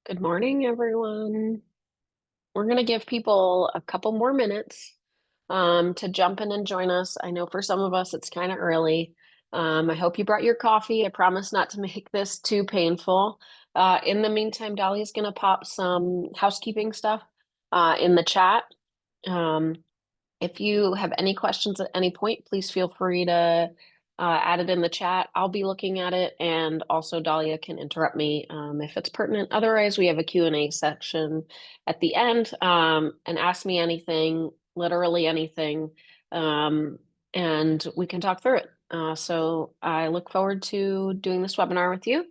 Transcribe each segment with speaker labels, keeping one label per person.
Speaker 1: Good morning, everyone. We're going to give people a couple more minutes to jump in and join us. I know for some of us it's kind of early. I hope you brought your coffee. I promise not to make this too painful. In the meantime, Dolly's going to pop some housekeeping stuff in the chat. Um, if you have any questions at any point, please feel free to add it in the chat. I'll be looking at it, and also Dahlia can interrupt me if it's pertinent. Otherwise, we have a Q&A section at the end, and ask me anything, literally anything, and we can talk through it. So I look forward to doing this webinar with you,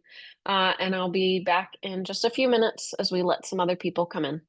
Speaker 1: and I'll be back in just a few minutes as we let some other people come in.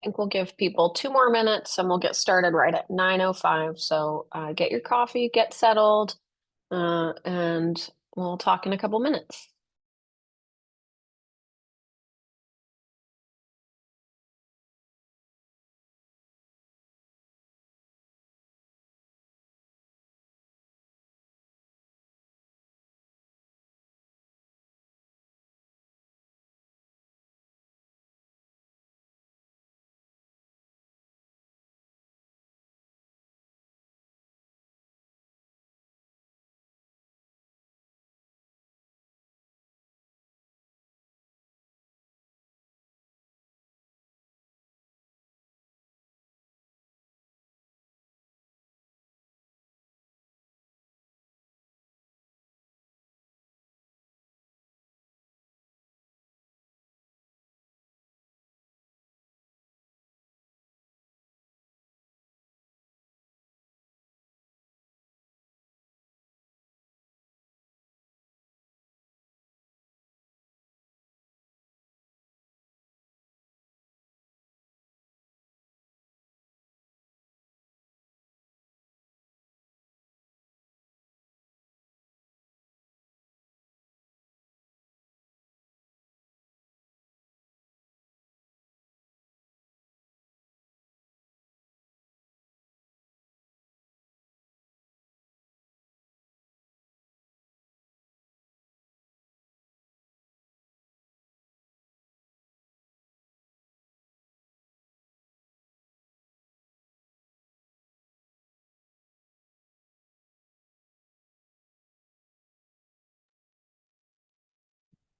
Speaker 1: Think we'll give people 2 more minutes and we'll get started right at 9:05. So get your coffee, get settled, and we'll talk in a couple minutes.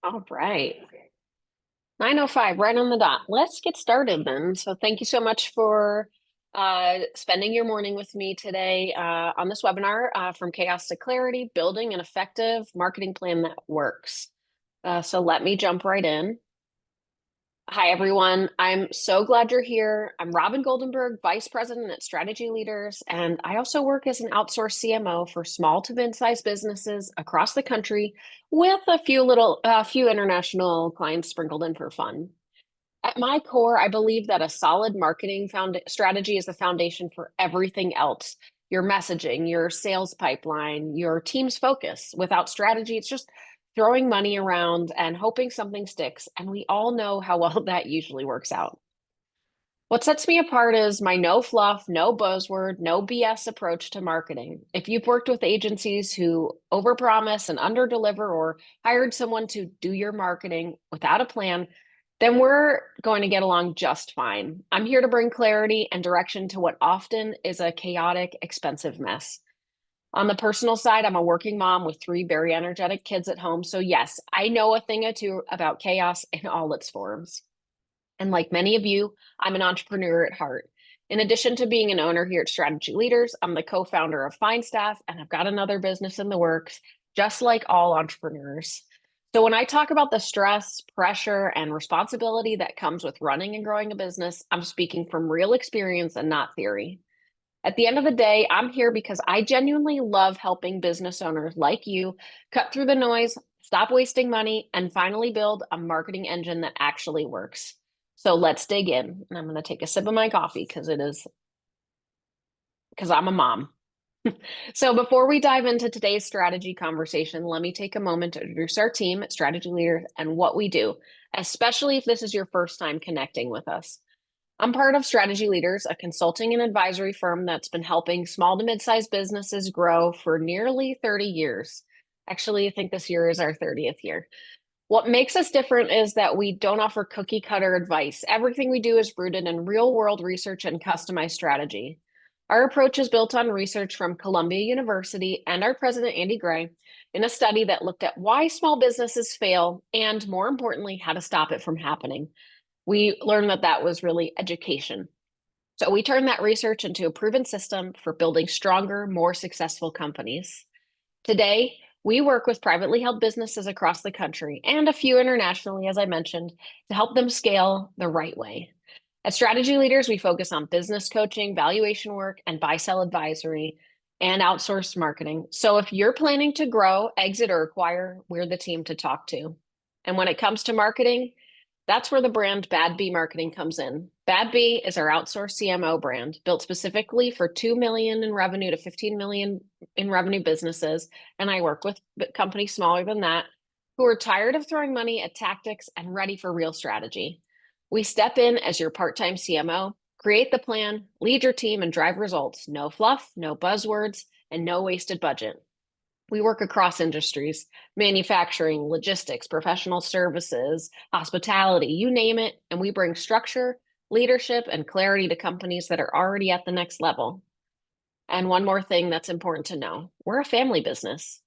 Speaker 1: All right. 9:05, right on the dot. Let's get started then. So thank you so much for spending your morning with me today on this webinar, From Chaos to Clarity, Building an Effective Marketing Plan That Works. So let me jump right in. Hi, everyone. I'm so glad you're here. I'm Robin Goldenberg, Vice President at Strategy Leaders, and I also work as an outsourced CMO for small to mid-sized businesses across the country with a few international clients sprinkled in for fun. At my core, I believe that a solid marketing strategy is the foundation for everything else. Your messaging, your sales pipeline, your team's focus. Without strategy, it's just throwing money around and hoping something sticks. And we all know how well that usually works out. What sets me apart is my no fluff, no buzzword, no BS approach to marketing. If you've worked with agencies who overpromise and underdeliver or hired someone to do your marketing without a plan, Then we're going to get along just fine. I'm here to bring clarity and direction to what often is a chaotic, expensive mess. On the personal side, I'm a working mom with three very energetic kids at home. So, yes, I know a thing or two about chaos in all its forms. And like many of you, I'm an entrepreneur at heart. In addition to being an owner here at Strategy Leaders, I'm the co founder of Fine Staff, and I've got another business in the works, just like all entrepreneurs. So, when I talk about the stress, pressure, and responsibility that comes with running and growing a business, I'm speaking from real experience and not theory. At the end of the day, I'm here because I genuinely love helping business owners like you cut through the noise, stop wasting money, and finally build a marketing engine that actually works. So let's dig in. And I'm going to take a sip of my coffee because I'm a mom. So before we dive into today's strategy conversation, let me take a moment to introduce our team at Strategy Leaders and what we do, especially if this is your first time connecting with us. I'm part of Strategy Leaders, a consulting and advisory firm that's been helping small to mid-sized businesses grow for nearly 30 years. Actually, I think this year is our 30th year. What makes us different is that we don't offer cookie cutter advice. Everything we do is rooted in real world research and customized strategy. Our approach is built on research from Columbia University and our president, Andy Gray, in a study that looked at why small businesses fail and, more importantly, how to stop it from happening. We learned that that was really education. So we turned that research into a proven system for building stronger, more successful companies. Today, we work with privately held businesses across the country and a few internationally, as I mentioned, to help them scale the right way. As strategy leaders, we focus on business coaching, valuation work, and buy sell advisory and outsourced marketing. So if you're planning to grow, exit, or acquire, we're the team to talk to. And when it comes to marketing, that's where the brand Bad Bee Marketing comes in. Bad Bee is our outsourced CMO brand built specifically for 2 million in revenue to 15 million in revenue businesses. And I work with companies smaller than that who are tired of throwing money at tactics and ready for real strategy. We step in as your part-time CMO, create the plan, lead your team, and drive results. No fluff, no buzzwords, and no wasted budget. We work across industries, manufacturing, logistics, professional services, hospitality, you name it, and we bring structure, leadership, and clarity to companies that are already at the next level. And one more thing that's important to know, we're a family business.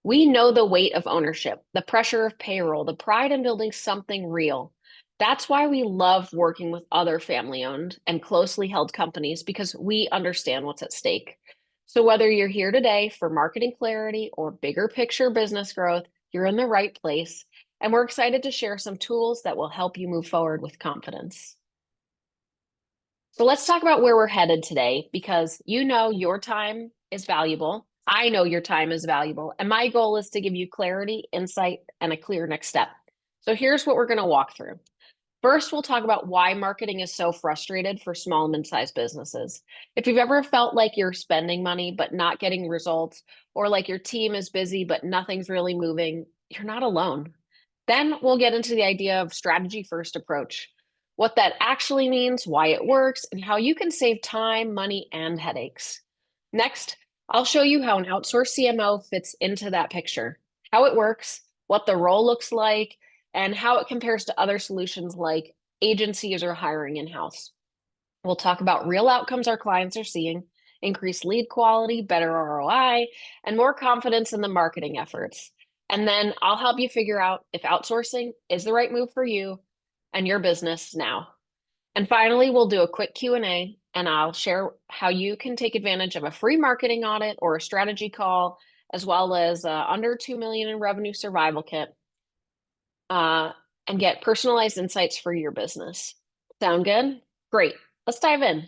Speaker 1: We know the weight of ownership, the pressure of payroll, the pride in building something real. That's why we love working with other family-owned and closely held companies because we understand what's at stake. So whether you're here today for marketing clarity or bigger picture business growth, you're in the right place. And we're excited to share some tools that will help you move forward with confidence. So let's talk about where we're headed today because you know your time is valuable. I know your time is valuable. And my goal is to give you clarity, insight, and a clear next step. So here's what we're going to walk through. First, we'll talk about why marketing is so frustrated for small and mid-sized businesses. If you've ever felt like you're spending money but not getting results, or like your team is busy but nothing's really moving, you're not alone. Then we'll get into the idea of strategy first approach, what that actually means, why it works, and how you can save time, money, and headaches. Next, I'll show you how an outsourced CMO fits into that picture, how it works, what the role looks like, and how it compares to other solutions like agencies or hiring in-house. We'll talk about real outcomes our clients are seeing, increased lead quality, better ROI, and more confidence in the marketing efforts. And then I'll help you figure out if outsourcing is the right move for you and your business now. And finally, we'll do a quick Q&A and I'll share how you can take advantage of a free marketing audit or a strategy call, as well as under 2 million in revenue survival kit and get personalized insights for your business. Sound good? Great. Let's dive in.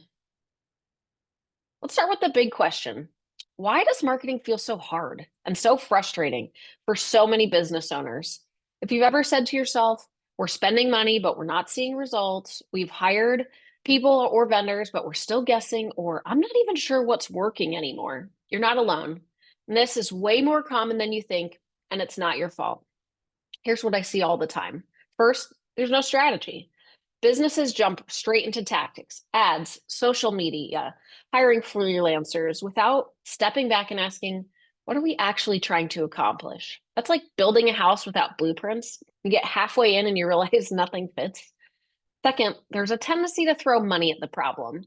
Speaker 1: Let's start with the big question. Why does marketing feel so hard and so frustrating for so many business owners? If you've ever said to yourself, we're spending money, but we're not seeing results, we've hired people or vendors, but we're still guessing, or I'm not even sure what's working anymore, you're not alone. And this is way more common than you think, and it's not your fault. Here's what I see all the time. First, there's no strategy. Businesses jump straight into tactics, ads, social media, hiring freelancers without stepping back and asking, What are we actually trying to accomplish? That's like building a house without blueprints. You get halfway in and you realize nothing fits. Second, there's a tendency to throw money at the problem,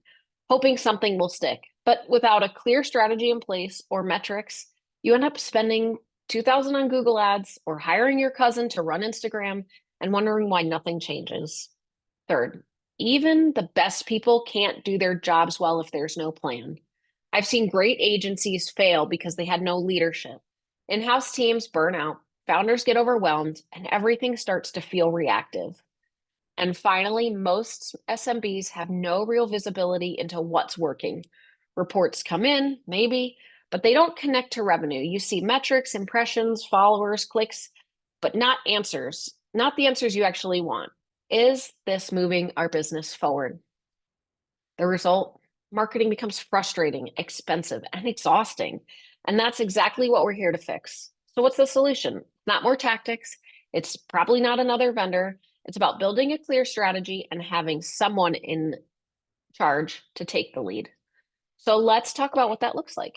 Speaker 1: hoping something will stick. But without a clear strategy in place or metrics, you end up spending 2000 on Google Ads or hiring your cousin to run Instagram and wondering why nothing changes. Third, even the best people can't do their jobs well if there's no plan. I've seen great agencies fail because they had no leadership. In-house teams burn out, founders get overwhelmed, and everything starts to feel reactive. And finally, most SMBs have no real visibility into what's working. Reports come in, maybe, but they don't connect to revenue. You see metrics, impressions, followers, clicks, but not answers, not the answers you actually want. Is this moving our business forward? The result, marketing becomes frustrating, expensive, and exhausting. And that's exactly what we're here to fix. So what's the solution? Not more tactics. It's probably not another vendor. It's about building a clear strategy and having someone in charge to take the lead. So let's talk about what that looks like.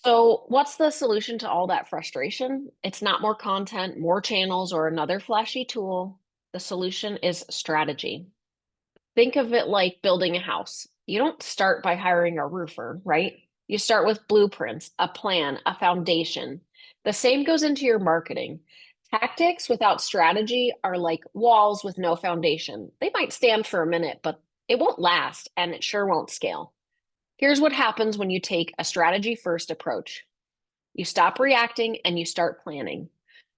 Speaker 1: So what's the solution to all that frustration? It's not more content, more channels, or another flashy tool. The solution is strategy. Think of it like building a house. You don't start by hiring a roofer, right? You start with blueprints, a plan, a foundation. The same goes into your marketing. Tactics without strategy are like walls with no foundation. They might stand for a minute, but it won't last and it sure won't scale. Here's what happens when you take a strategy first approach. You stop reacting and you start planning.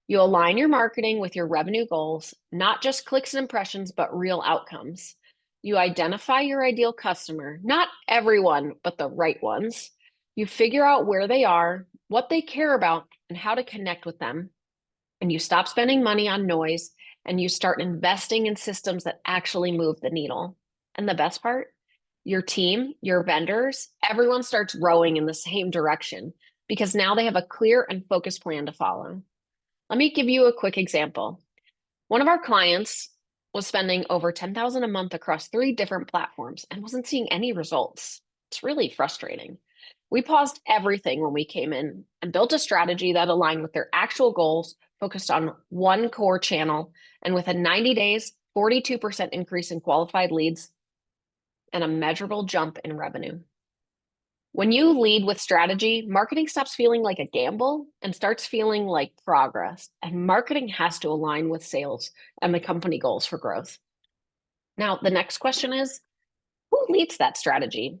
Speaker 1: You align your marketing with your revenue goals, not just clicks and impressions, but real outcomes. You identify your ideal customer, not everyone, but the right ones. You figure out where they are, what they care about, and how to connect with them. And you stop spending money on noise and you start investing in systems that actually move the needle. And the best part, your team, your vendors, everyone starts rowing in the same direction because now they have a clear and focused plan to follow. Let me give you a quick example. One of our clients was spending over 10,000 a month across 3 different platforms and wasn't seeing any results. It's really frustrating. We paused everything when we came in and built a strategy that aligned with their actual goals, focused on one core channel, and within 90 days, 42% increase in qualified leads and a measurable jump in revenue. When you lead with strategy, marketing stops feeling like a gamble and starts feeling like progress. And marketing has to align with sales and the company goals for growth. Now, the next question is, who leads that strategy?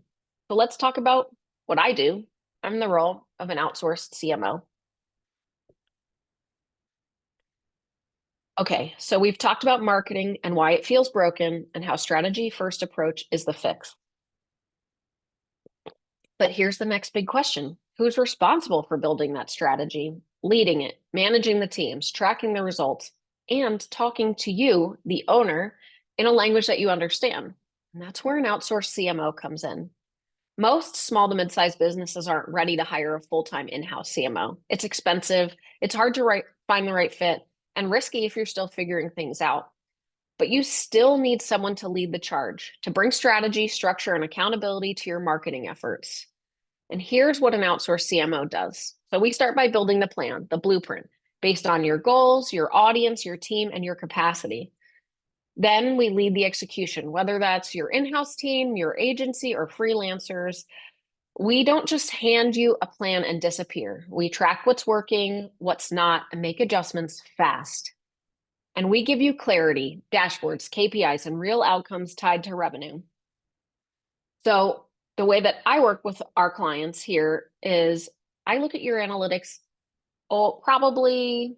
Speaker 1: So let's talk about what I do. I'm in the role of an outsourced CMO. Okay, so we've talked about marketing and why it feels broken and how strategy first approach is the fix. But here's the next big question. Who's responsible for building that strategy, leading it, managing the teams, tracking the results, and talking to you, the owner, in a language that you understand? And that's where an outsourced CMO comes in. Most small to mid-sized businesses aren't ready to hire a full-time in-house CMO. It's expensive, it's hard to find the right fit, and risky if you're still figuring things out. But you still need someone to lead the charge, to bring strategy, structure, and accountability to your marketing efforts. And here's what an outsourced CMO does. So we start by building the plan, the blueprint, based on your goals, your audience, your team, and your capacity. Then we lead the execution, whether that's your in-house team, your agency, or freelancers. We don't just hand you a plan and disappear. We track what's working, what's not, and make adjustments fast. And we give you clarity, dashboards, KPIs, and real outcomes tied to revenue. So the way that I work with our clients here is I look at your analytics probably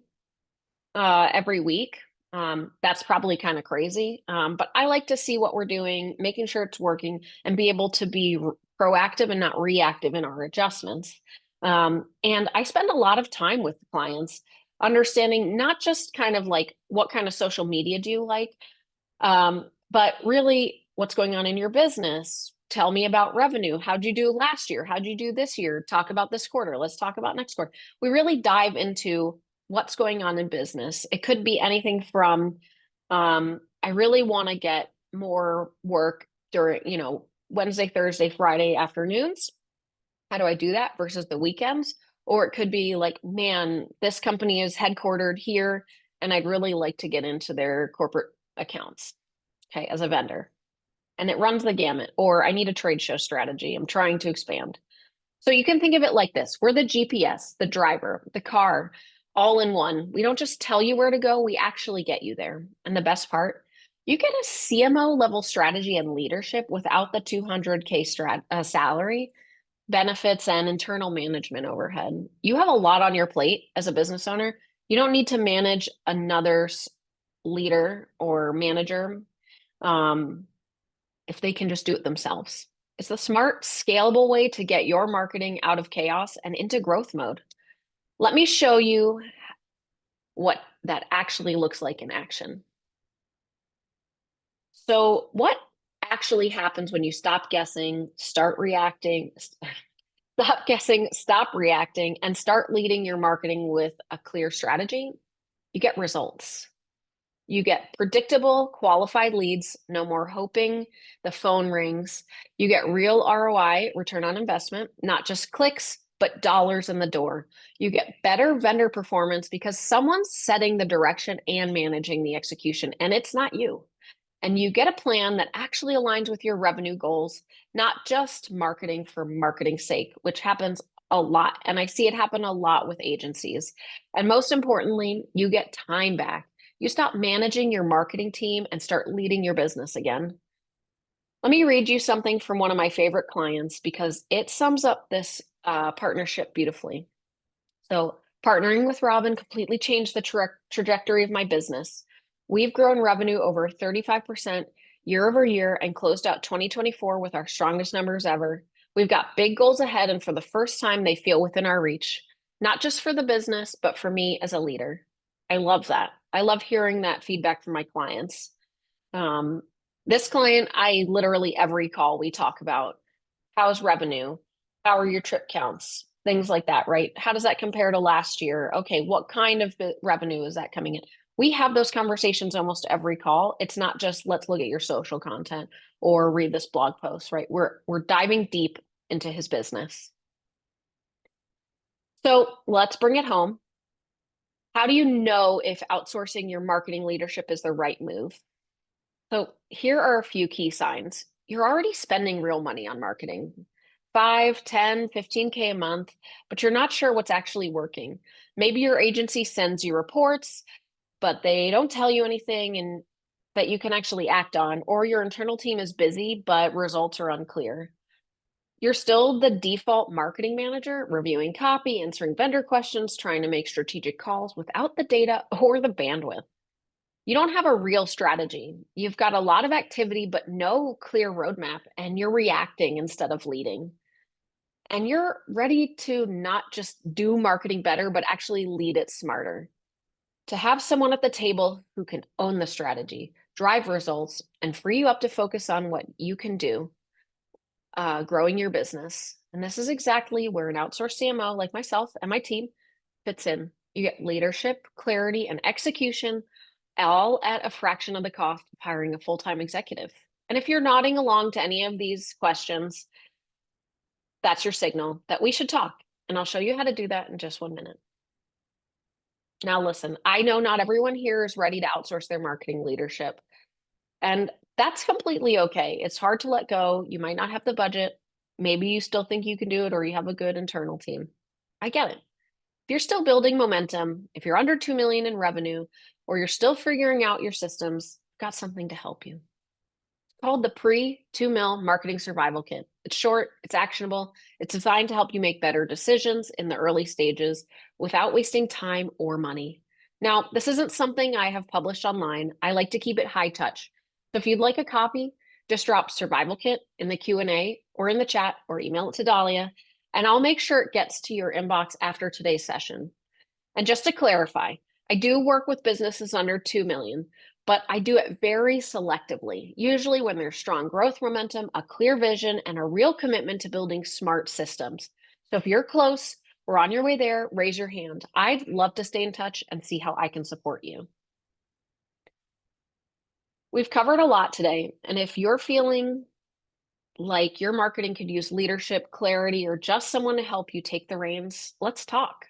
Speaker 1: every week. That's probably kind of crazy, but I like to see what we're doing, making sure it's working, and be able to be proactive and not reactive in our adjustments. And I spend a lot of time with clients understanding not just kind of like what kind of social media do you like, but really what's going on in your business. Tell me about revenue. How'd you do last year? How'd you do this year? Talk about this quarter. Let's talk about next quarter. We really dive into what's going on in business. It could be anything from, I really want to get more work during, Wednesday, Thursday, Friday afternoons. How do I do that versus the weekends? Or it could be like, man, this company is headquartered here, and I'd really like to get into their corporate accounts, okay, as a vendor. And it runs the gamut. Or I need a trade show strategy. I'm trying to expand. So you can think of it like this. We're the GPS, the driver, the car, all in one. We don't just tell you where to go, we actually get you there. And the best part, you get a CMO level strategy and leadership without the 200K salary, benefits, and internal management overhead. You have a lot on your plate as a business owner. You don't need to manage another leader or manager. Um, if they can just do it themselves. It's the smart, scalable way to get your marketing out of chaos and into growth mode. Let me show you what that actually looks like in action. So, what actually happens when you stop guessing, start reacting, stop guessing, stop reacting, and start leading your marketing with a clear strategy? You get results. You get predictable, qualified leads, no more hoping the phone rings. You get real ROI, return on investment, not just clicks, but dollars in the door. You get better vendor performance because someone's setting the direction and managing the execution, and it's not you. And you get a plan that actually aligns with your revenue goals, not just marketing for marketing's sake, which happens a lot. And I see it happen a lot with agencies. And most importantly, you get time back. You stop managing your marketing team and start leading your business again. Let me read you something from one of my favorite clients because it sums up this partnership beautifully. So, partnering with Robin completely changed the trajectory of my business. We've grown revenue over 35% year over year and closed out 2024 with our strongest numbers ever. We've got big goals ahead, and for the first time, they feel within our reach, not just for the business, but for me as a leader. I love that. I love hearing that feedback from my clients. Um, this client, I literally every call we talk about how's revenue? How are your trip counts? Things like that, right? How does that compare to last year? Okay, what kind of revenue is that coming in? We have those conversations almost every call. It's not just let's look at your social content or read this blog post, right? We're diving deep into his business. So let's bring it home. How do you know if outsourcing your marketing leadership is the right move? So here are a few key signs. You're already spending real money on marketing, 5, 10, 15K a month, but you're not sure what's actually working. Maybe your agency sends you reports, but they don't tell you anything and that you can actually act on, or your internal team is busy, but results are unclear. You're still the default marketing manager, reviewing copy, answering vendor questions, trying to make strategic calls without the data or the bandwidth. You don't have a real strategy. You've got a lot of activity, but no clear roadmap, and you're reacting instead of leading. And you're ready to not just do marketing better, but actually lead it smarter. To have someone at the table who can own the strategy, drive results, and free you up to focus on what you can do, growing your business. And this is exactly where an outsourced CMO like myself and my team fits in. You get leadership, clarity, and execution all at a fraction of the cost of hiring a full-time executive. And if you're nodding along to any of these questions, that's your signal that we should talk. And I'll show you how to do that in just 1 minute. Now, listen, I know not everyone here is ready to outsource their marketing leadership, and that's completely okay. It's hard to let go. You might not have the budget. Maybe you still think you can do it, or you have a good internal team. I get it. If you're still building momentum, if you're under 2 million in revenue, or you're still figuring out your systems, I've got something to help you. It's called the Pre-2 Mil Marketing Survival Kit. It's short, it's actionable, it's designed to help you make better decisions in the early stages without wasting time or money. Now, this isn't something I have published online. I like to keep it high touch. So if you'd like a copy, just drop Survival Kit in the Q&A or in the chat or email it to Dahlia, and I'll make sure it gets to your inbox after today's session. And just to clarify, I do work with businesses under 2 million, but I do it very selectively, usually when there's strong growth momentum, a clear vision, and a real commitment to building smart systems. So if you're close or on your way there, raise your hand. I'd love to stay in touch and see how I can support you. We've covered a lot today, and if you're feeling like your marketing could use leadership, clarity, or just someone to help you take the reins, let's talk.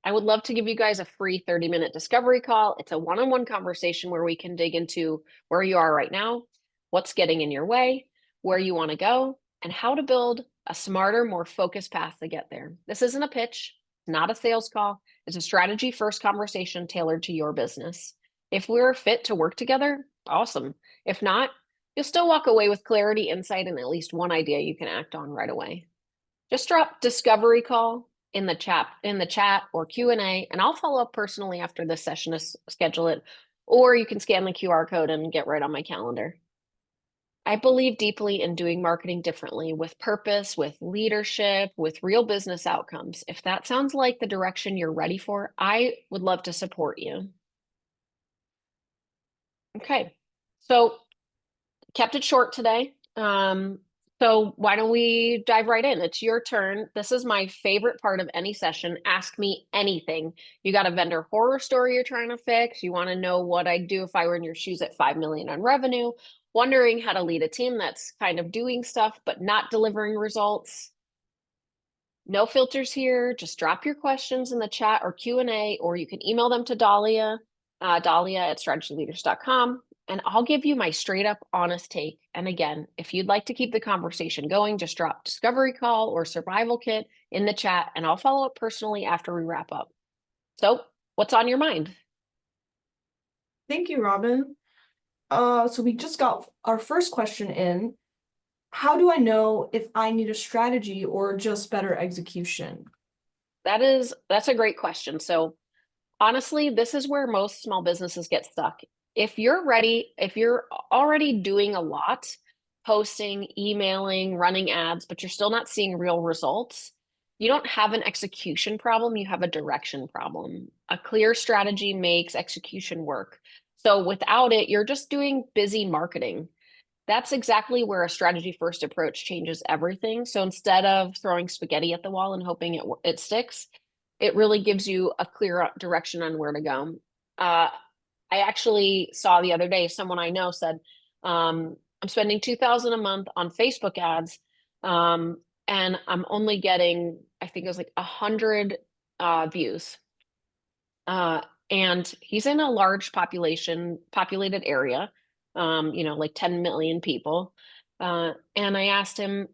Speaker 1: I would love to give you guys a free 30-minute discovery call. It's a one-on-one conversation where we can dig into where you are right now, what's getting in your way, where you want to go, and how to build a smarter, more focused path to get there. This isn't a pitch, not a sales call. It's a strategy first conversation tailored to your business. If we're fit to work together, awesome. If not, you'll still walk away with clarity, insight, and at least one idea you can act on right away. Just drop discovery call in the chat or Q&A, and I'll follow up personally after this session to schedule it, or you can scan the QR code and get right on my calendar. I believe deeply in doing marketing differently with purpose, with leadership, with real business outcomes. If that sounds like the direction you're ready for, I would love to support you. Okay, so kept it short today. So why don't we dive right in? It's your turn. This is my favorite part of any session. Ask me anything. You got a vendor horror story you're trying to fix. You want to know what I'd do if I were in your shoes at 5 million on revenue, wondering how to lead a team that's kind of doing stuff but not delivering results. No filters here. Just drop your questions in the chat or Q&A, or you can email them to Dahlia@strategyleaders.com. And I'll give you my straight up honest take. And again, if you'd like to keep the conversation going, just drop discovery call or survival kit in the chat, and I'll follow up personally after we wrap up. So what's on your mind?
Speaker 2: Thank you, Robin. So we just got our first question in. How do I know if I need a strategy or just better execution?
Speaker 1: That's a great question. So honestly, this is where most small businesses get stuck. If you're ready, if you're already doing a lot, posting, emailing, running ads, but you're still not seeing real results, you don't have an execution problem, you have a direction problem. A clear strategy makes execution work. So without it, you're just doing busy marketing. That's exactly where a strategy first approach changes everything. So instead of throwing spaghetti at the wall and hoping it sticks, it really gives you a clear direction on where to go. I actually saw the other day, someone I know said, I'm spending 2,000 a month on Facebook ads, and I'm only getting, I think it was like 100 views. And he's in a large populated area, like 10 million people. And I asked him,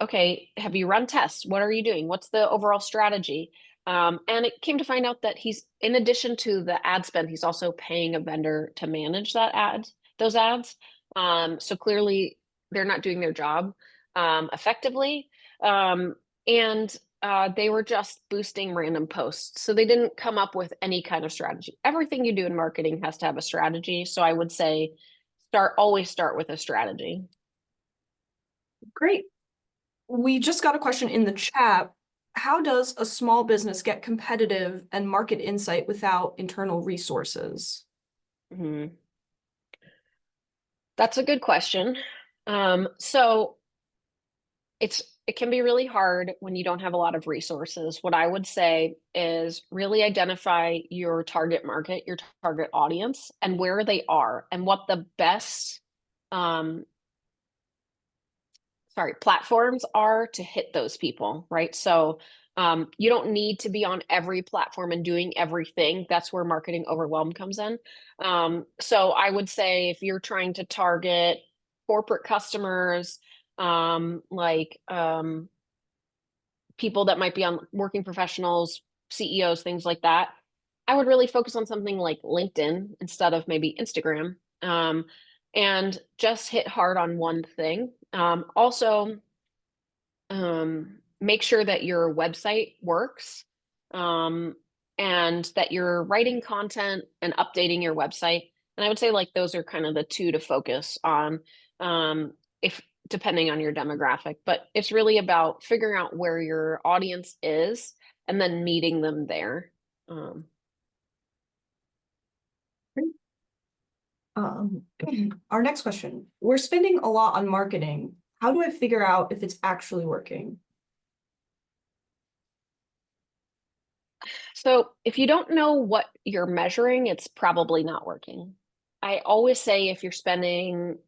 Speaker 1: okay, have you run tests? What are you doing? What's the overall strategy? And it came to find out that he's, in addition to the ad spend, he's also paying a vendor to manage those ads. So clearly they're not doing their job effectively. And they were just boosting random posts. So they didn't come up with any kind of strategy. Everything you do in marketing has to have a strategy. So I would say always start with a strategy.
Speaker 2: Great. We just got a question in the chat. How does a small business get competitive and market insight without internal resources?
Speaker 1: Mm-hmm. That's a good question. So it can be really hard when you don't have a lot of resources. What I would say is really identify your target market, your target audience, and where they are, and what the best platforms are to hit those people, right? So you don't need to be on every platform and doing everything. That's where marketing overwhelm comes in. So I would say if you're trying to target corporate customers, people that might be on working professionals, CEOs, things like that, I would really focus on something like LinkedIn instead of maybe Instagram, and just hit hard on one thing. Also, make sure that your website works, and that you're writing content and updating your website. And I would say like those are kind of the two to focus on, if depending on your demographic. But it's really about figuring out where your audience is and then meeting them there.
Speaker 2: Our next question. We're spending a lot on marketing. How do I figure out if it's actually working?
Speaker 1: So if you don't know what you're measuring, it's probably not working. I always say if you're spending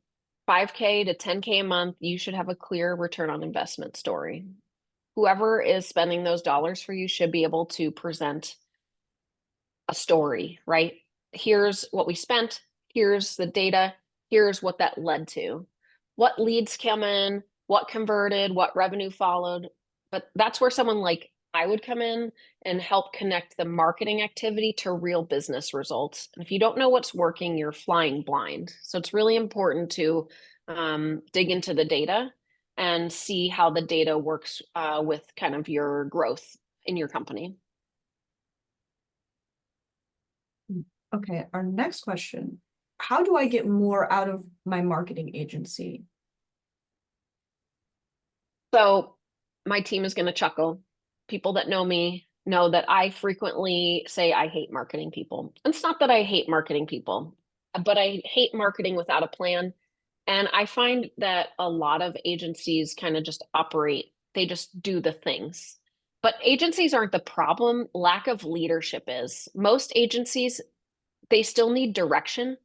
Speaker 1: 5K to 10K a month, you should have a clear return on investment story. Whoever is spending those dollars for you should be able to present a story, right? Here's what we spent, here's the data, here's what that led to. What leads come in, what converted, what revenue followed. But that's where someone like I would come in and help connect the marketing activity to real business results. And if you don't know what's working, you're flying blind. So it's really important to dig into the data and see how the data works with kind of your growth in your company.
Speaker 2: Okay, our next question. How do I get more out of my marketing agency?
Speaker 1: So my team is going to chuckle. People that know me know that I frequently say I hate marketing people. It's not that I hate marketing people, but I hate marketing without a plan. And I find that a lot of agencies kind of just operate, they just do the things. But agencies aren't the problem. Lack of leadership is. Most agencies, they still need direction.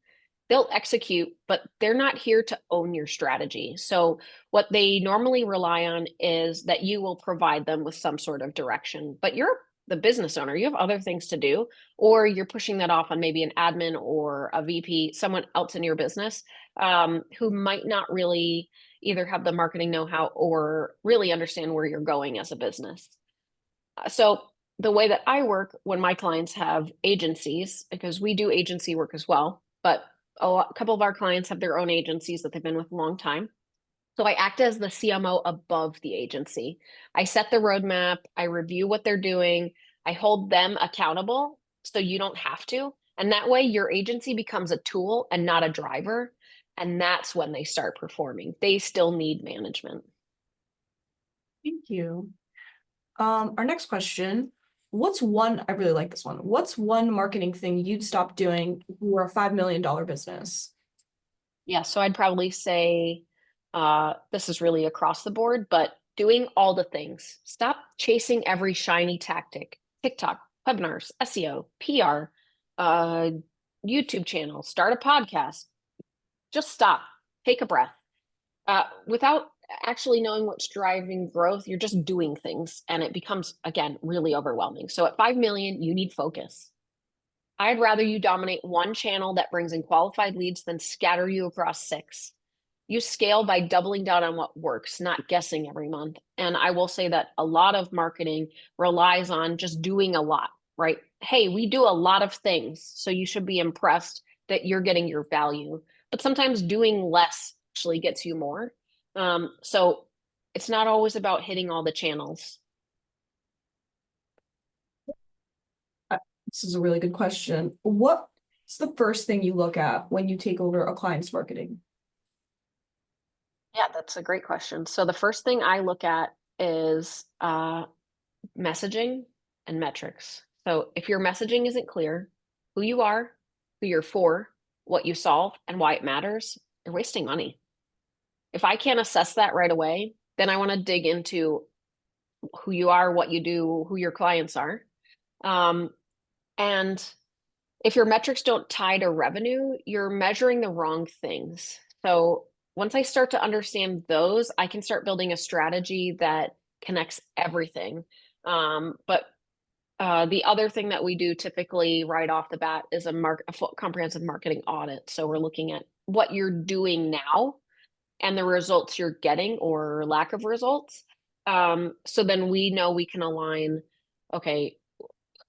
Speaker 1: They'll execute, but they're not here to own your strategy. So what they normally rely on is that you will provide them with some sort of direction, but you're the business owner, you have other things to do, or you're pushing that off on maybe an admin or a VP, someone else in your business, who might not really either have the marketing know-how or really understand where you're going as a business. So the way that I work when my clients have agencies, because we do agency work as well, but a couple of our clients have their own agencies that they've been with a long time. So I act as the CMO above the agency. I set the roadmap, I review what they're doing, I hold them accountable so you don't have to. And that way your agency becomes a tool and not a driver. And that's when they start performing. They still need management.
Speaker 2: Thank you. Our next question. I really like this one. What's one marketing thing you'd stop doing if you were a $5 million business?
Speaker 1: Yeah, so I'd probably say this is really across the board, but doing all the things. Stop chasing every shiny tactic. TikTok, webinars, SEO, PR, YouTube channel, start a podcast. Just stop, take a breath. Without actually knowing what's driving growth, you're just doing things and it becomes, again, really overwhelming. So at 5 million, you need focus. I'd rather you dominate one channel that brings in qualified leads than scatter you across 6. You scale by doubling down on what works, not guessing every month. And I will say that a lot of marketing relies on just doing a lot, right? Hey, we do a lot of things, so you should be impressed that you're getting your value. But sometimes doing less actually gets you more. So it's not always about hitting all the channels.
Speaker 2: This is a really good question. What's the first thing you look at when you take over a client's marketing?
Speaker 1: Yeah, that's a great question. So the first thing I look at is messaging and metrics. So if your messaging isn't clear, who you are, who you're for, what you solve, and why it matters, you're wasting money. If I can't assess that right away, then I want to dig into who you are, what you do, who your clients are. And if your metrics don't tie to revenue, you're measuring the wrong things. So once I start to understand those, I can start building a strategy that connects everything. But the other thing that we do typically right off the bat is a full comprehensive marketing audit. So we're looking at what you're doing now and the results you're getting or lack of results. So then we know we can align, okay,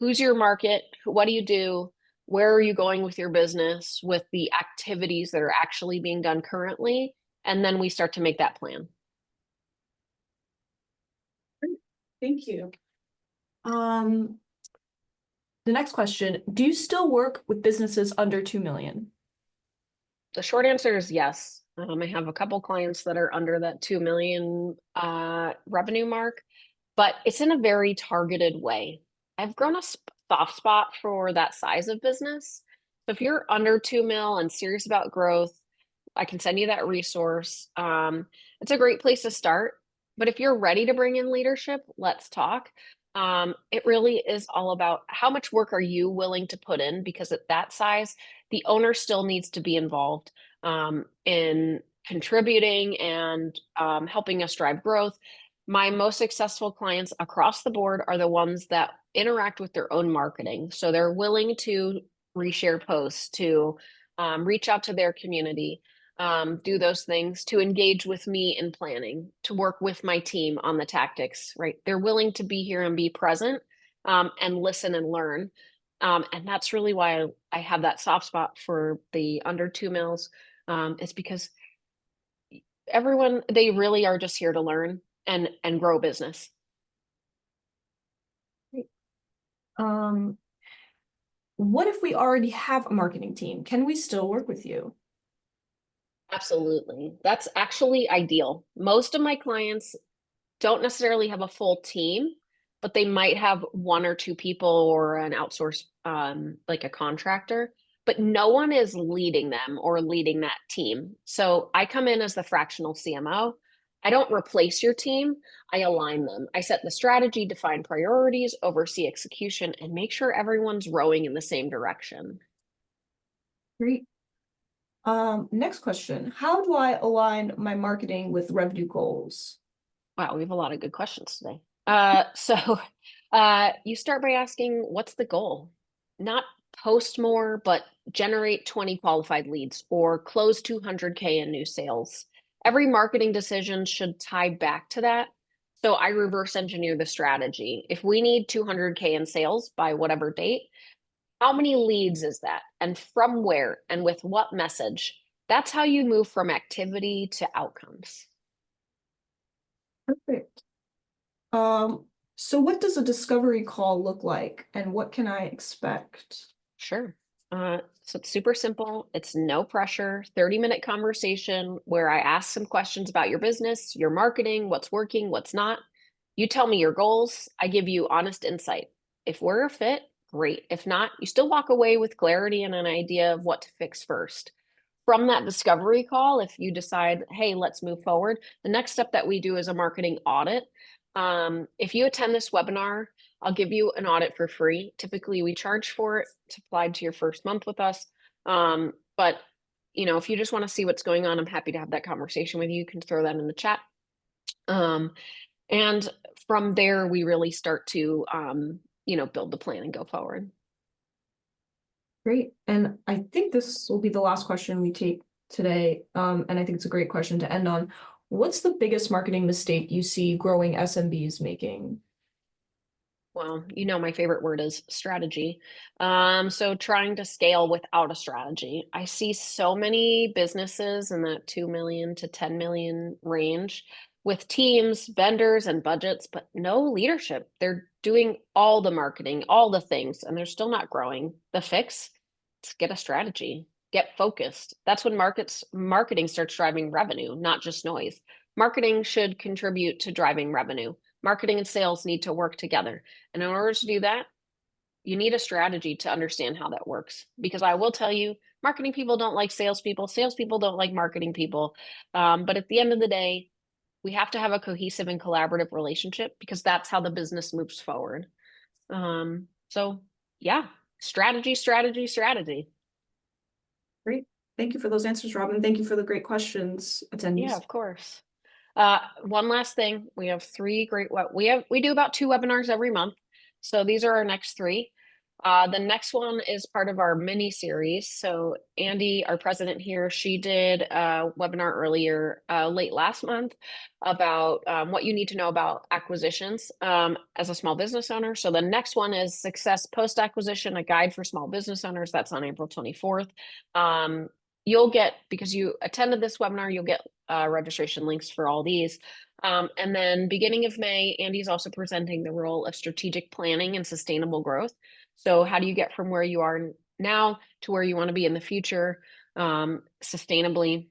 Speaker 1: who's your market? What do you do? Where are you going with your business, with the activities that are actually being done currently? And then we start to make that plan.
Speaker 2: Thank you. The next question, do you still work with businesses under 2 million?
Speaker 1: The short answer is yes. I have a couple clients that are under that 2 million revenue mark, but it's in a very targeted way. I've grown a soft spot for that size of business. So if you're under 2 mil and serious about growth, I can send you that resource. It's a great place to start. But if you're ready to bring in leadership, let's talk. It really is all about how much work are you willing to put in? Because at that size, the owner still needs to be involved in contributing and helping us drive growth. My most successful clients across the board are the ones that interact with their own marketing. So they're willing to reshare posts, to reach out to their community, do those things, to engage with me in planning, to work with my team on the tactics, right? They're willing to be here and be present and listen and learn. And that's really why I have that soft spot for the under 2 mils. It's because everyone, they really are just here to learn and grow business.
Speaker 2: Um, what if we already have a marketing team? Can we still work with you?
Speaker 1: Absolutely. That's actually ideal. Most of my clients don't necessarily have a full team, but they might have one or two people or an outsource, like a contractor, but no one is leading them or leading that team. So I come in as the fractional CMO. I don't replace your team. I align them. I set the strategy, define priorities, oversee execution, and make sure everyone's rowing in the same direction.
Speaker 2: Great. Next question. How do I align my marketing with revenue goals?
Speaker 1: Wow, we have a lot of good questions today. So you start by asking, what's the goal? Not post more, but generate 20 qualified leads or close 200K in new sales. Every marketing decision should tie back to that. So I reverse engineer the strategy. If we need 200K in sales by whatever date, how many leads is that? And from where and with what message? That's how you move from activity to outcomes.
Speaker 2: Perfect. So what does a discovery call look like and what can I expect?
Speaker 1: Sure. So it's super simple. It's no pressure, 30-minute conversation where I ask some questions about your business, your marketing, what's working, what's not. You tell me your goals. I give you honest insight. If we're a fit, great. If not, you still walk away with clarity and an idea of what to fix first. From that discovery call, if you decide, hey, let's move forward, the next step that we do is a marketing audit. If you attend this webinar, I'll give you an audit for free. Typically, we charge for it. It's applied to your first month with us. But if you just want to see what's going on, I'm happy to have that conversation with you. You can throw that in the chat. And from there, we really start to, build the plan and go forward.
Speaker 2: Great. And I think this will be the last question we take today. And I think it's a great question to end on. What's the biggest marketing mistake you see growing SMBs making?
Speaker 1: Well, my favorite word is strategy. So trying to scale without a strategy. I see so many businesses in that 2 million to 10 million range with teams, vendors, and budgets, but no leadership. They're doing all the marketing, all the things, and they're still not growing. The fix is get a strategy, get focused. That's when marketing starts driving revenue, not just noise. Marketing should contribute to driving revenue. Marketing and sales need to work together. And in order to do that, you need a strategy to understand how that works. Because I will tell you, marketing people don't like salespeople. Salespeople don't like marketing people. But at the end of the day, we have to have a cohesive and collaborative relationship because that's how the business moves forward. So yeah, strategy, strategy, strategy.
Speaker 2: Great. Thank you for those answers, Robin. Thank you for the great questions, attendees.
Speaker 1: Yeah, of course. One last thing, we have three great, we do about 2 webinars every month. So these are our next 3. The next one is part of our mini series. So Andy, our president here, she did a webinar earlier, late last month about what you need to know about acquisitions as a small business owner. So the next one is Success Post-Acquisition, a guide for small business owners. That's on April 24th. You'll get, because you attended this webinar, you'll get registration links for all these. And then beginning of May, Andy's also presenting the role of strategic planning and sustainable growth. So how do you get from where you are now to where you want to be in the future, sustainably,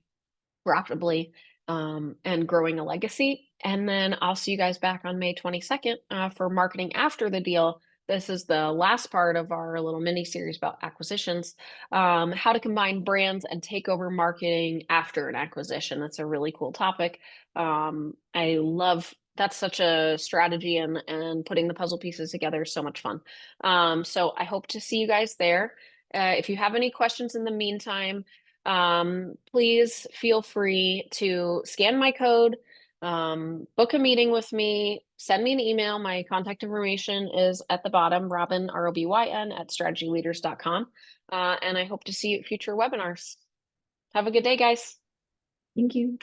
Speaker 1: profitably, and growing a legacy? And then I'll see you guys back on May 22nd for marketing after the deal. This is the last part of our little mini series about acquisitions, how to combine brands and take over marketing after an acquisition. That's a really cool topic. I love that's such a strategy and putting the puzzle pieces together is so much fun. So I hope to see you guys there. If you have any questions in the meantime, please feel free to scan my code, book a meeting with me, send me an email. My contact information is at the bottom, Robin, ROBYN at strategyleaders.com. And I hope to see you at future webinars. Have a good day, guys.
Speaker 2: Thank you.